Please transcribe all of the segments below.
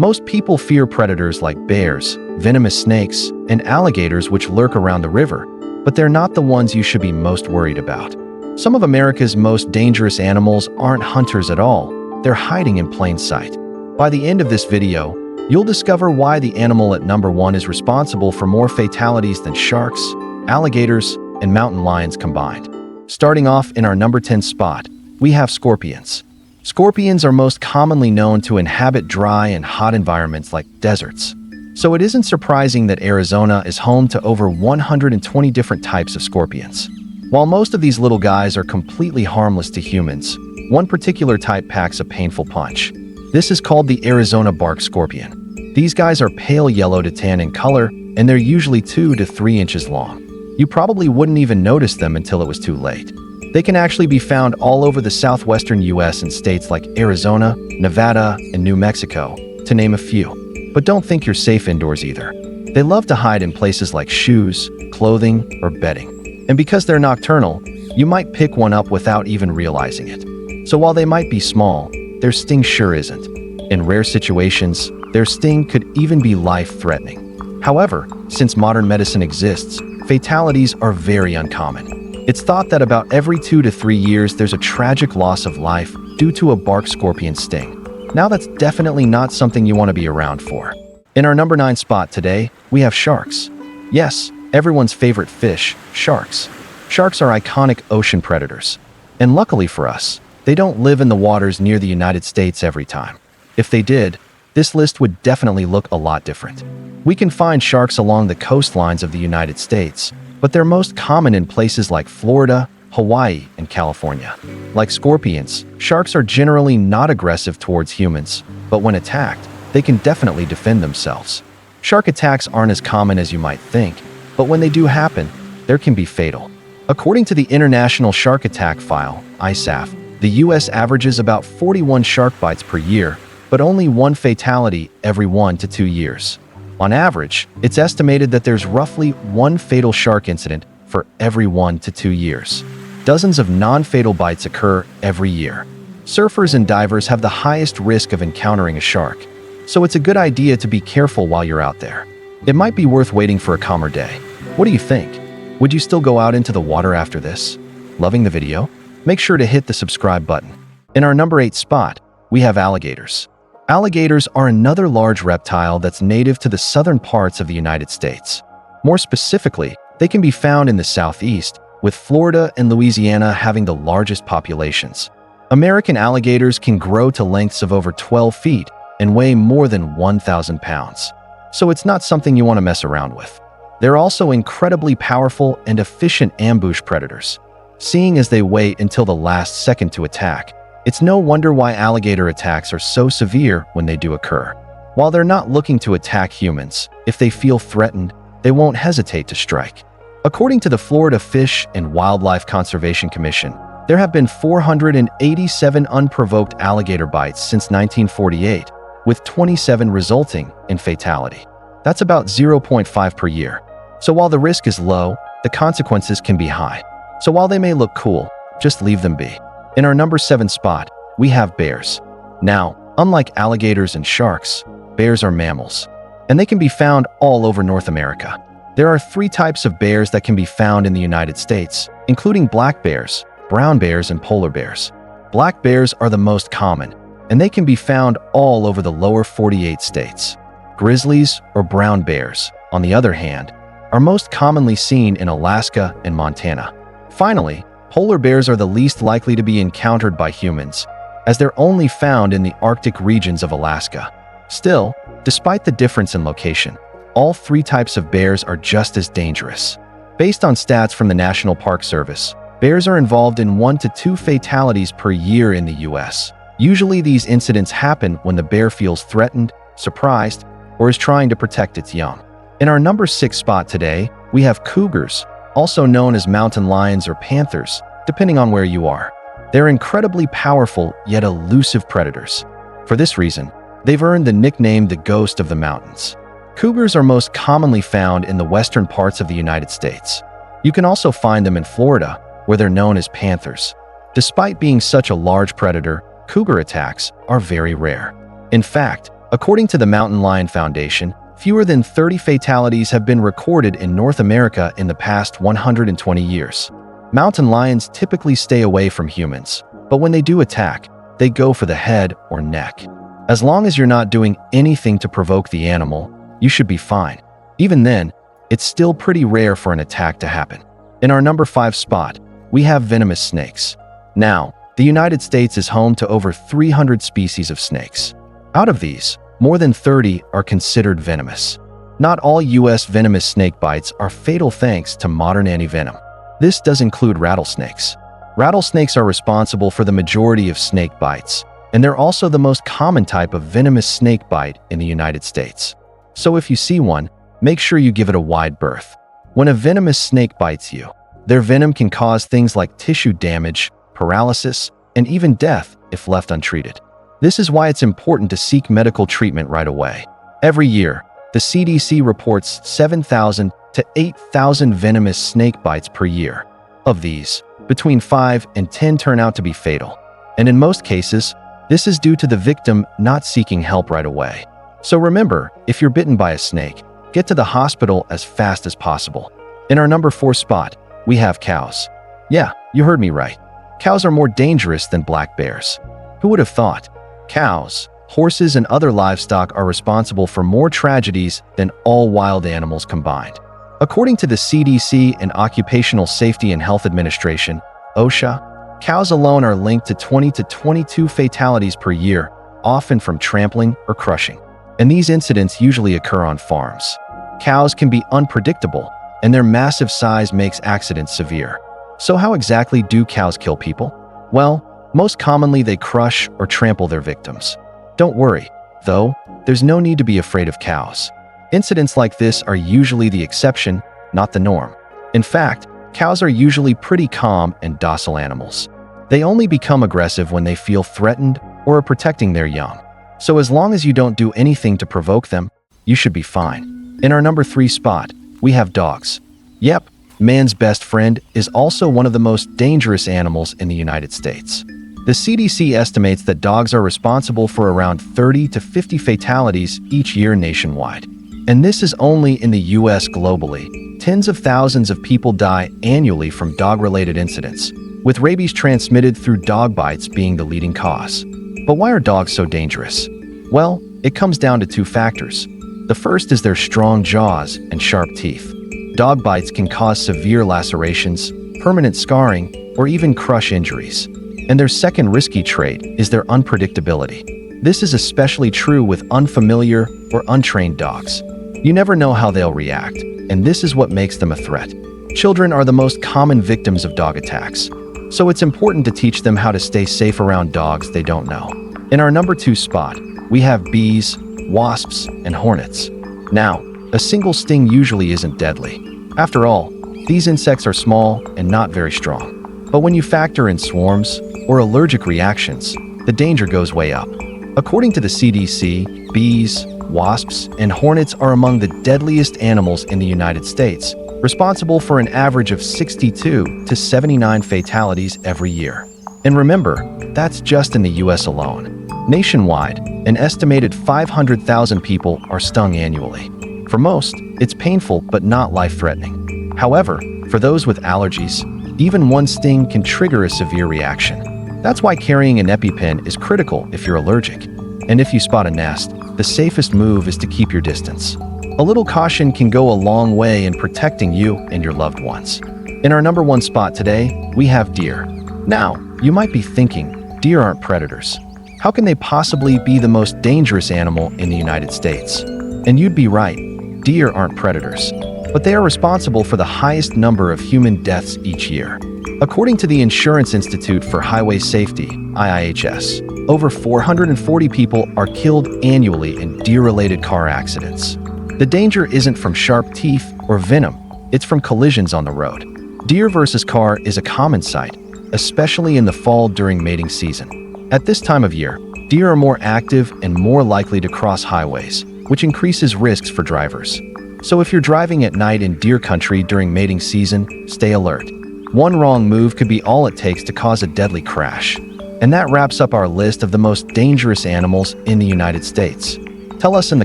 Most people fear predators like bears, venomous snakes, and alligators which lurk around the river, but they're not the ones you should be most worried about. Some of America's most dangerous animals aren't hunters at all, they're hiding in plain sight. By the end of this video, you'll discover why the animal at number 1 is responsible for more fatalities than sharks, alligators, and mountain lions combined. Starting off in our number 10 spot, we have scorpions. Scorpions are most commonly known to inhabit dry and hot environments like deserts. So it isn't surprising that Arizona is home to over 120 different types of scorpions. While most of these little guys are completely harmless to humans, one particular type packs a painful punch. This is called the Arizona bark scorpion. These guys are pale yellow to tan in color, and they're usually 2 to 3 inches long. You probably wouldn't even notice them until it was too late. They can actually be found all over the southwestern US in states like Arizona, Nevada, and New Mexico, to name a few. But don't think you're safe indoors either. They love to hide in places like shoes, clothing, or bedding. And because they're nocturnal, you might pick one up without even realizing it. So while they might be small, their sting sure isn't. In rare situations, their sting could even be life-threatening. However, since modern medicine exists, fatalities are very uncommon. It's thought that about every 2 to 3 years there's a tragic loss of life due to a bark scorpion sting. Now that's definitely not something you want to be around for. In our number 9 spot today, we have sharks. Yes, everyone's favorite fish, sharks. Sharks are iconic ocean predators. And luckily for us, they don't live in the waters near the United States every time. If they did, this list would definitely look a lot different. We can find sharks along the coastlines of the United States, but they're most common in places like Florida, Hawaii, and California. Like scorpions, sharks are generally not aggressive towards humans, but when attacked, they can definitely defend themselves. Shark attacks aren't as common as you might think, but when they do happen, they can be fatal. According to the International Shark Attack File, ISAF, the US averages about 41 shark bites per year, but only 1 fatality every 1 to 2 years. On average, it's estimated that there's roughly 1 fatal shark incident for every 1 to 2 years. Dozens of non-fatal bites occur every year. Surfers and divers have the highest risk of encountering a shark, so it's a good idea to be careful while you're out there. It might be worth waiting for a calmer day. What do you think? Would you still go out into the water after this? Loving the video? Make sure to hit the subscribe button. In our number 8 spot, we have alligators. Alligators are another large reptile that's native to the southern parts of the United States. More specifically, they can be found in the southeast, with Florida and Louisiana having the largest populations. American alligators can grow to lengths of over 12 feet and weigh more than 1,000 pounds. So it's not something you want to mess around with. They're also incredibly powerful and efficient ambush predators. Seeing as they wait until the last second to attack, it's no wonder why alligator attacks are so severe when they do occur. While they're not looking to attack humans, if they feel threatened, they won't hesitate to strike. According to the Florida Fish and Wildlife Conservation Commission, there have been 487 unprovoked alligator bites since 1948, with 27 resulting in fatality. That's about 0.5 per year. So while the risk is low, the consequences can be high. So while they may look cool, just leave them be. In our number 7 spot, we have bears. Now, unlike alligators and sharks, bears are mammals, and they can be found all over North America. There are 3 types of bears that can be found in the United States, including black bears, brown bears, and polar bears. Black bears are the most common, and they can be found all over the lower 48 states. Grizzlies, or brown bears, on the other hand, are most commonly seen in Alaska and Montana. Finally, polar bears are the least likely to be encountered by humans, as they're only found in the Arctic regions of Alaska. Still, despite the difference in location, all 3 types of bears are just as dangerous. Based on stats from the National Park Service, bears are involved in 1 to 2 fatalities per year in the US. Usually these incidents happen when the bear feels threatened, surprised, or is trying to protect its young. In our number 6 spot today, we have cougars, also known as mountain lions or panthers, depending on where you are. They're incredibly powerful yet elusive predators. For this reason, they've earned the nickname the ghost of the mountains. Cougars are most commonly found in the western parts of the United States. You can also find them in Florida, where they're known as panthers. Despite being such a large predator, cougar attacks are very rare. In fact, According to the Mountain Lion Foundation, fewer than 30 fatalities have been recorded in North America in the past 120 years. Mountain lions typically stay away from humans, but when they do attack, they go for the head or neck. As long as you're not doing anything to provoke the animal, you should be fine. Even then, it's still pretty rare for an attack to happen. In our number 5 spot, we have venomous snakes. Now, the United States is home to over 300 species of snakes. Out of these, more than 30 are considered venomous. Not all U.S. venomous snake bites are fatal thanks to modern antivenom. This does include rattlesnakes. Rattlesnakes are responsible for the majority of snake bites, and they're also the most common type of venomous snake bite in the United States. So if you see one, make sure you give it a wide berth. When a venomous snake bites you, their venom can cause things like tissue damage, paralysis, and even death if left untreated. This is why it's important to seek medical treatment right away. Every year, the CDC reports 7,000 to 8,000 venomous snake bites per year. Of these, between 5 and 10 turn out to be fatal. And in most cases, this is due to the victim not seeking help right away. So remember, if you're bitten by a snake, get to the hospital as fast as possible. In our number 4 spot, we have cows. Yeah, you heard me right. Cows are more dangerous than black bears. Who would have thought? Cows, horses, and other livestock are responsible for more tragedies than all wild animals combined. According to the CDC and Occupational Safety and Health Administration, OSHA, cows alone are linked to 20 to 22 fatalities per year, often from trampling or crushing. And these incidents usually occur on farms. Cows can be unpredictable, and their massive size makes accidents severe. So how exactly do cows kill people? Well, most commonly they crush or trample their victims. Don't worry, though, there's no need to be afraid of cows. Incidents like this are usually the exception, not the norm. In fact, cows are usually pretty calm and docile animals. They only become aggressive when they feel threatened or are protecting their young. So as long as you don't do anything to provoke them, you should be fine. In our number 3 spot, we have dogs. Yep, man's best friend is also one of the most dangerous animals in the United States. The CDC estimates that dogs are responsible for around 30 to 50 fatalities each year nationwide. And this is only in the US. Globally, tens of thousands of people die annually from dog-related incidents, with rabies transmitted through dog bites being the leading cause. But why are dogs so dangerous? Well, it comes down to 2 factors. The first is their strong jaws and sharp teeth. Dog bites can cause severe lacerations, permanent scarring, or even crush injuries. And their second risky trait is their unpredictability. This is especially true with unfamiliar or untrained dogs. You never know how they'll react, and this is what makes them a threat. Children are the most common victims of dog attacks, so it's important to teach them how to stay safe around dogs they don't know. In our number 2 spot, we have bees, wasps, and hornets. Now, a single sting usually isn't deadly. After all, these insects are small and not very strong. But when you factor in swarms or allergic reactions, the danger goes way up. According to the CDC, bees, wasps, and hornets are among the deadliest animals in the United States, responsible for an average of 62 to 79 fatalities every year. And remember, that's just in the US alone. Nationwide, an estimated 500,000 people are stung annually. For most, it's painful but not life-threatening. However, for those with allergies, even one sting can trigger a severe reaction. That's why carrying an EpiPen is critical if you're allergic. And if you spot a nest, the safest move is to keep your distance. A little caution can go a long way in protecting you and your loved ones. In our number 1 spot today, we have deer. Now, you might be thinking, deer aren't predators. How can they possibly be the most dangerous animal in the United States? And you'd be right, deer aren't predators. But they are responsible for the highest number of human deaths each year. According to the Insurance Institute for Highway Safety, IIHS, over 440 people are killed annually in deer-related car accidents. The danger isn't from sharp teeth or venom, it's from collisions on the road. Deer versus car is a common sight, especially in the fall during mating season. At this time of year, deer are more active and more likely to cross highways, which increases risks for drivers. So if you're driving at night in deer country during mating season, stay alert. One wrong move could be all it takes to cause a deadly crash. And that wraps up our list of the most dangerous animals in the United States. Tell us in the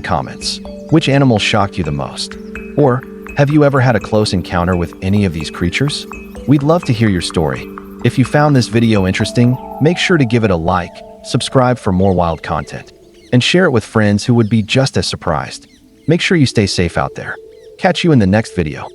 comments, which animal shocked you the most? Or, have you ever had a close encounter with any of these creatures? We'd love to hear your story. If you found this video interesting, make sure to give it a like, subscribe for more wild content, and share it with friends who would be just as surprised. Make sure you stay safe out there. Catch you in the next video.